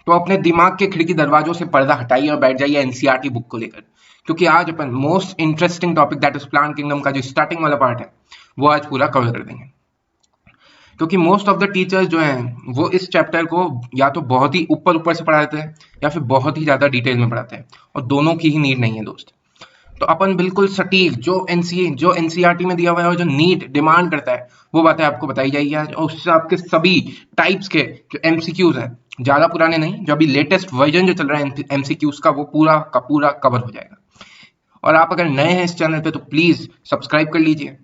तो अपने दिमाग के खिड़की दरवाजों से पर्दा हटाइए और बैठ जाइए एनसीईआरटी बुक को लेकर, क्योंकि आज अपन most interesting topic that is plant kingdom का जो स्टार्टिंग वाला पार्ट है वो आज पूरा कवर कर देंगे। क्योंकि मोस्ट ऑफ द टीचर्स जो हैं वो इस चैप्टर को या तो बहुत ही ऊपर ऊपर से पढ़ाते हैं या फिर बहुत ही ज्यादा डिटेल में पढ़ाते हैं, और दोनों की ही नीड नहीं है दोस्त। तो अपन बिल्कुल सटीक जो एनसीईआरटी में दिया हुआ है और जो नीट डिमांड करता है वो बातें आपको बताई जाएगी आज, और उससे आपके सभी टाइप्स के जो एमसीक्यूज हैं, ज्यादा पुराने नहीं, जो अभी लेटेस्ट वर्जन जो चल रहा है एमसीक्यूज का, वो पूरा का पूरा कवर हो जाएगा। और आप अगर नए हैं इस चैनल पे तो प्लीज सब्सक्राइब कर लीजिए।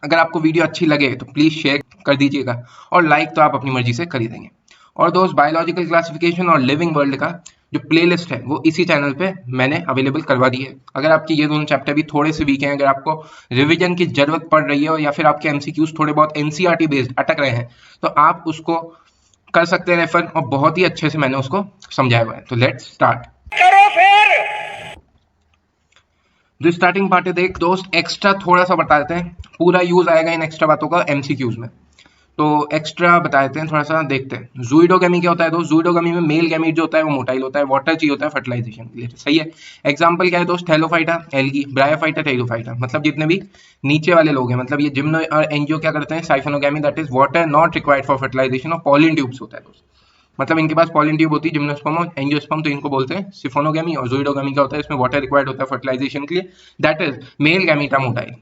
अगर आपको वीडियो अच्छी लगे तो प्लीज शेयर कर दीजिएगा, और लाइक तो आप अपनी मर्जी से कर ही देंगे। और दोस्त, बायोलॉजिकल क्लासिफिकेशन और लिविंग वर्ल्ड का जो प्लेलिस्ट है वो इसी चैनल पे मैंने अवेलेबल करवा दी है। अगर आपके ये दोनों चैप्टर भी थोड़े से वीक हैं, अगर आपको रिवीजन की जरूरत पड़ रही है या फिर आपके एमसीक्यूज थोड़े बहुत एनसीईआरटी बेस्ड अटक रहे हैं, तो आप उसको कर सकते हैं रेफर, और बहुत ही अच्छे से मैंने उसको समझाया हुआ है। तो लेट्स स्टार्ट। जो स्टार्टिंग पार्ट है देख दोस्त, एक्स्ट्रा थोड़ा सा बता देते हैं, पूरा यूज आएगा इन एक्स्ट्रा बातों का एमसीक्यूज में, तो एक्स्ट्रा बता देते हैं, थोड़ा सा देखते हैं। ज़ूइडोगमी क्या होता है दोस्त? ज़ूइडोगमी में मेल गैमीट जो होता है वो मोटाइल होता है, वाटर चाहिए होता है फर्टिलाइजेशन के लिए, सही है। एग्जांपल क्या है दोस्त? थैलोफाइटा, एल्गी, ब्रायोफाइटा, टेरोफाइटा, मतलब जितने भी नीचे वाले लोग हैं, मतलब ये जिम्नो और एंजियो क्या करते हैं? Siphonogamy, that is water not required for fertilisation, और पॉलिन ट्यूब्स होता है दोस्त, मतलब इनके पास पॉलिन ट्यूब होती है, जिम्नोस्पर्म और एंजियोस्पर्म, तो इनको बोलते हैं सिफोनोगैमी। और ज़ूइडोगमी क्या होता है? इसमें वाटर रिक्वायर्ड होता है फर्टिलाइजेशन के लिए, दैट इज मेल गैमीटा मोटाइल।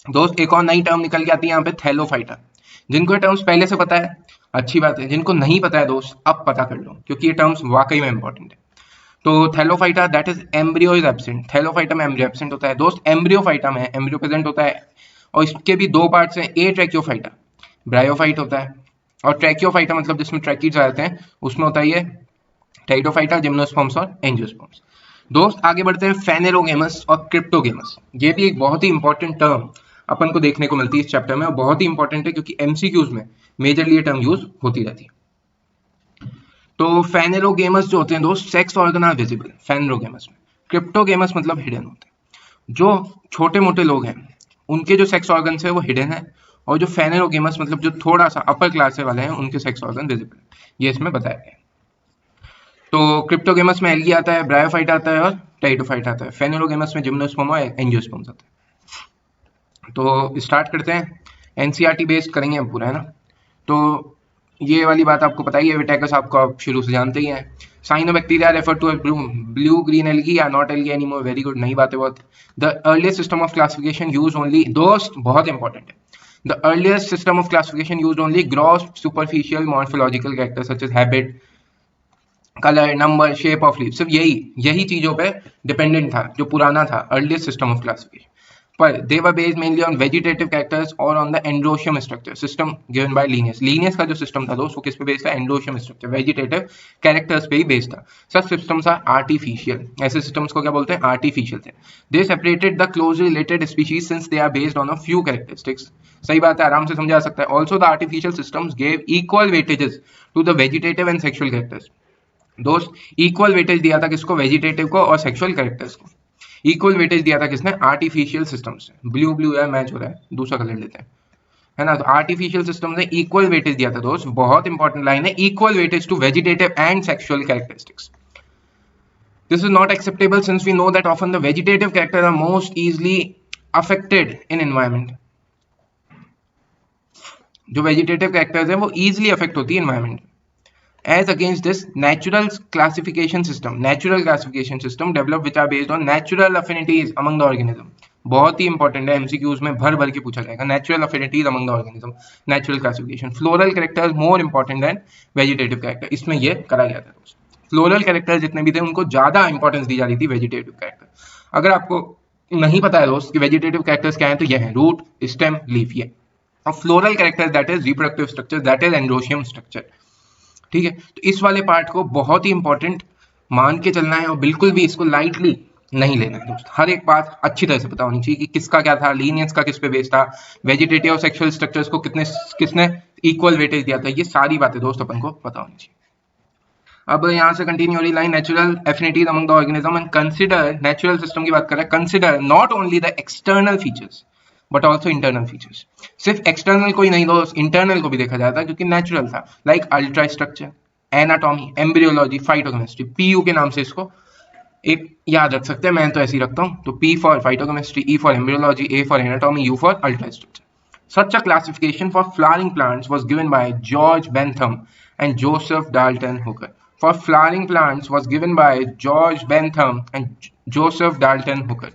दोस्त एक और नई टर्म निकल के आती है यहाँ पे, थैलोफाइटा। जिनको ये टर्म्स पहले से पता है अच्छी बात है, जिनको नहीं पता है दोस्त अब पता कर लो, क्योंकि ये टर्म्स वाकई में इंपॉर्टेंट है। तो Thallophyta that is embryo is absent, Thallophyta में एम्ब्रियो एब्सेंट होता है दोस्त, एम्ब्रियोफाइटा में एम्ब्रियो प्रेजेंट होता है, और इसके भी दो पार्ट्स हैं, ए ट्रैकियोफाइटा, ब्रायोफाइट होता है, और ट्रैकियोफाइटा मतलब जिसमें ट्रैकीज आते हैं उसमें होता है ये टेरिडोफाइटा, जिम्नोस्पर्म्स और एंजियोस्पर्म्स। दोस्त आगे बढ़ते हैं, फेनेरोगेमस और क्रिप्टोगेमस। ये भी एक बहुत ही इंपॉर्टेंट टर्म अपन को देखने को मिलती है इस चैप्टर में, और बहुत ही इंपॉर्टेंट है क्योंकि एमसीक्यूज में मेजरली ये टर्म यूज होती रहती है। तो फेनेरोगेमस जो होते हैं दोस्त, सेक्स ऑर्गन आर विजिबल फेनेरोगेमस में। क्रिप्टोगेमस मतलब हिडन होते हैं, जो छोटे मोटे लोग हैं उनके जो सेक्स ऑर्गन है वो हिडन है, और जो फेनेरोगेमस मतलब जो थोड़ा सा अपर क्लास वाले हैं उनके सेक्स ऑर्गन विजिबल, ये इसमें बताया गया है। तो क्रिप्टोगेमस में एल्गी आता है, ब्रायोफाइट आता है और टेरिडोफाइट आता है। फेनेरोगेमस में जिम्नोस्पर्म और एंजियोस्पर्म्स आता है। तो स्टार्ट करते हैं, एनसीईआरटी बेस्ड करेंगे हम पूरा, है ना। तो ये वाली बात आपको पता ही है, विटेकस आपको आप शुरू से जानते ही हैं। Cyanobacteria refer to blue green algae या not algae anymore, very good, नई बात है बहुत। The earliest system of classification use only, दोस्त बहुत इंपॉर्टेंट है, the earliest system of classification use only gross superficial morphological characters such as habit, colour, number, shape of leaf, सिर्फ यही चीजों पे डिपेंडेंट था जो पुराना था अर्लीस्ट सिस्टम ऑफ क्लासिफिकेशन। पर they were based mainly on vegetative characters or on the endoecium structure system given by Linnaeus. Linnaeus का जो सिस्टम था दोस्त वो किस पे बेस्ड था? एंडोशियम स्ट्रक्चर, वेजिटेटिव कैरेक्टर्स पे ही बेस्ड था। सब सिस्टम्स आर आर्टिफिशियल, ऐसे सिस्टम्स को क्या बोलते हैं? आर्टिफिशियल थे। They separated the closely related species since they are based on a few characteristics. सही बात है, आराम से समझा सकता है। Also the artificial systems gave equal weightages to the vegetative and sexual characters. दोस्त इक्वल वेटेज दिया था किसको? वेजिटेटिव को और सेक्सुअल कैरेक्टर्स को। इक्वल वेटेज दिया था किसने? Artificial systems. ब्लू ब्लू यार मैच हो रहा है, दूसरा कलर लेते हैं, है ना। तो आर्टिफिशियल सिस्टम ने इक्वल वेटेज दिया था दोस्त, बहुत इंपॉर्टेंट लाइन है, equal weightage to vegetative and sexual characteristics. This is not acceptable since we know that often the vegetative character are most easily affected in environment. जो vegetative characters हैं वो easily affect होती है environment. As against this, natural classification system developed which are based on natural affinities among the organism. बहुत ही important है, MCQs में भर भर के पूछा जाएगा। Natural affinities among the organism, natural classification. Floral characters more important than vegetative character, इसमें ये करा गया था। फ्लोरल कैरेक्टर्स जितने भी थे उनको ज्यादा इंपॉर्टेंस दी जा रही थी वेजिटेटिव कैरेक्टर। अगर आपको नहीं पता है दोस्त कि वेजिटेटिव कैरेक्टर्स क्या है, तो ये है रूट, स्टेम, लीफ, ये। और floral characters that is reproductive structure, that is androecium structure. ठीक है, तो इस वाले पार्ट को बहुत ही इंपॉर्टेंट मान के चलना है और बिल्कुल भी इसको लाइटली नहीं लेना है दोस्त। हर एक बात अच्छी तरह से पता होनी चाहिए कि किसका क्या था, लीनियंस का किस पे बेस था, वेजिटेटिव और सेक्सुअल स्ट्रक्चर्स को किसने इक्वल वेटेज दिया था, ये सारी बातें दोस्त अपन को पता होनी चाहिए। अब यहाँ से कंटिन्यू हो रही line, natural affinities among the organism and consider, natural system की बात कर रहे हैं, consider not only the external features but also internal features. सिर्फ एक्सटर्नल को ही नहीं दोस्त, इंटरनल को भी देखा जाता है क्योंकि नेचुरल था, like ultra structure, anatomy, embryology, phytochemistry, पीयू के नाम से इसको एक याद रख सकते हैं, मैं तो ऐसे ही रखता हूँ। तो P for phytochemistry, E for embryology, A for anatomy, you for ultrastructure. Such a classification for flowering plants was given by George Bentham and Joseph Dalton Hooker. For flowering plants was given by George Bentham and Joseph Dalton Hooker.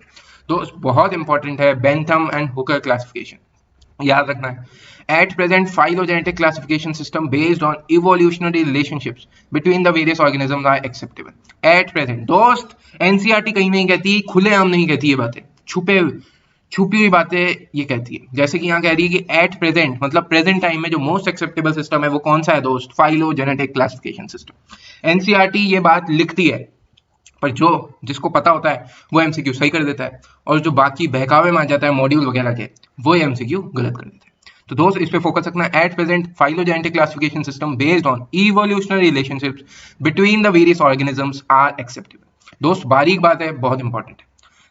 दोस्त बहुत important है Bentham and Hooker classification, याद रखना है. At present, phylogenetic classification system based on evolutionary relationships between the various organisms are acceptable. At present, दोस्त NCERT कहीं नहीं कहती, खुलेआम नहीं कहती ये बातें, छुपी हुई बातें ये कहती है. जैसे कि यहाँ कह रही है कि एट प्रेजेंट मतलब प्रेजेंट टाइम में जो मोस्ट एक्सेप्टेबल सिस्टम है वो कौन सा है दोस्त, फाइलोजेनेटिक क्लासिफिकेशन सिस्टम. एनसीईआरटी ये बात लिखती है, पर जो जिसको पता होता है वो एमसीक्यू सही कर देता है, और जो बाकी बहकावे में आ जाता है मॉड्यूल वगैरह के, वो एमसीक्यू गलत कर देता है. तो दोस्त इस पे फोकस रखना. At present phylogenetic classification system based on evolutionary relationships between the various organisms are acceptable. दोस्त बारीक बात है, बहुत इंपॉर्टेंट है.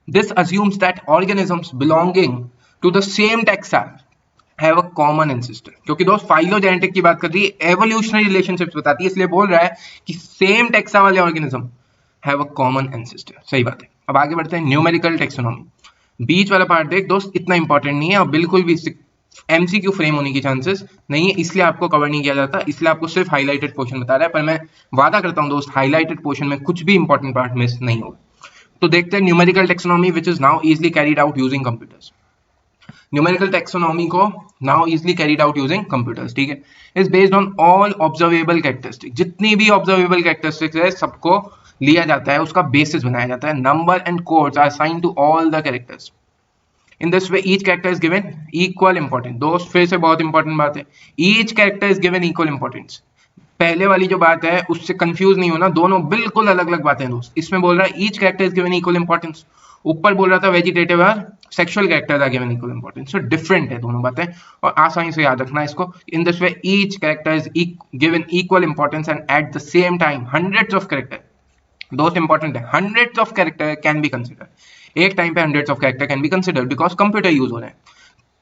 This assumes that organisms belonging to the same taxa have a common ancestor. क्योंकि दोस्त फाइलोजेनेटिक की बात कर रही है, एवोल्यूशनरी रिलेशनशिप्स बताती है, इसलिए बोल रहा है कि सेम टेक्सा वाले organism have a common ancestor. सही बात है. अब आगे बढ़ते हैं. न्यूमेरिकल टेक्सोनॉमी, बीच वाला पार्ट देख दोस्त, इतना इंपॉर्टेंट नहीं है और बिल्कुल भी एमसीक्यू फ्रेम होने की चांसेस नहीं है, इसलिए आपको कवर नहीं किया जाता, इसलिए आपको सिर्फ हाईलाइटेड पोर्शन बता रहा है. पर मैं वादा करता हूँ दोस्त, हाईलाइटेड पोर्शन में कुछ भी इंपॉर्टेंट पार्ट मिस नहीं होगा. तो देखते हैं numerical taxonomy which is now easily carried out using computers. Numerical taxonomy को now easily carried out using computers, ठीक है. Is based on all observable characteristic, जितनी भी ऑब्जर्वेबल कैरेक्टरिस्टिक्स है सबको लिया जाता है, उसका बेसिस बनाया जाता है. Number and codes are assigned to all the characters. In this way each character is given equal importance. दोस्त फिर से बहुत इंपॉर्टेंट बात है, each character is given equal importance. पहले वाली जो बात है उससे कंफ्यूज नहीं होना, दोनों बिल्कुल अलग अलग बातें हैं दोस्त. इसमें बोल रहा है each character is given equal importance, ऊपर बोल रहा था वेजिटेटिव और sexual characters are given equal importance. So different है दोनों बातें और आसानी से याद रखना इसको. In this way each character is given equal importance and at the same time hundreds of character. दोस्त इंपॉर्टेंट है, hundreds of character can be consider. एक टाइम पे hundreds of character can be consider because computer use हो रहे हैं.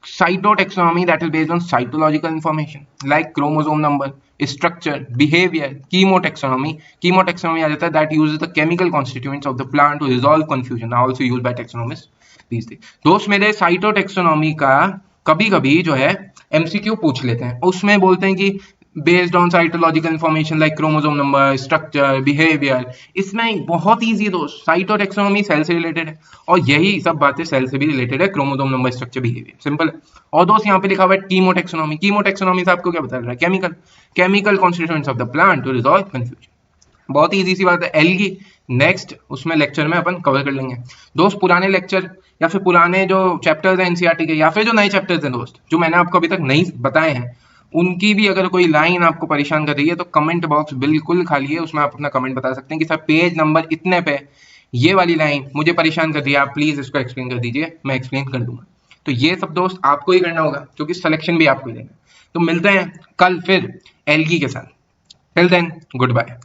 Cytotaxonomy that is based on cytological information like chromosome number, structure, behavior. Chemotaxonomy आ जाता है that uses the chemical constituents of the plant to resolve confusion, now also used by taxonomists these days. दोस्त मेरे cytotaxonomy का कभी कभी जो है MCQ पूछ लेते हैं, उसमें बोलते हैं कि based on cytological information like chromosome number, structure, behaviour. इसमें बहुत ईजी दोस्त, साइटोटैक्सोनॉमी सेल से रिलेटेड है और यही सब बातें सेल से भी रिलेटेड है, chromosome number, structure, behaviour, simple है. और दोस्त यहाँ पे लिखा हुआ है कीमोटैक्सोनॉमी. कीमोटैक्सोनॉमी से आपको क्या बता रहा है, chemical constituents of the plant to resolve confusion. बहुत ईजी सी बात है. एल्गी नेक्स्ट उसमें लेक्चर में अपन कवर कर लेंगे दोस्त. पुराने लेक्चर या फिर पुराने जो चैप्टर्स हैं एनसीईआरटी के या फिर जो नए चैप्टर्स हैं दोस्त जो मैंने आपको अभी तक नहीं बताए हैं, उनकी भी अगर कोई लाइन आपको परेशान कर रही है तो कमेंट बॉक्स बिल्कुल खाली है, उसमें आप अपना कमेंट बता सकते हैं कि सर पेज नंबर इतने पे ये वाली लाइन मुझे परेशान कर रही है, आप प्लीज इसको एक्सप्लेन कर दीजिए, मैं एक्सप्लेन कर दूंगा. तो ये सब दोस्त आपको ही करना होगा क्योंकि सिलेक्शन भी आपको ही देना. तो मिलते हैं कल फिर एल्गी के साथ. Till then good bye.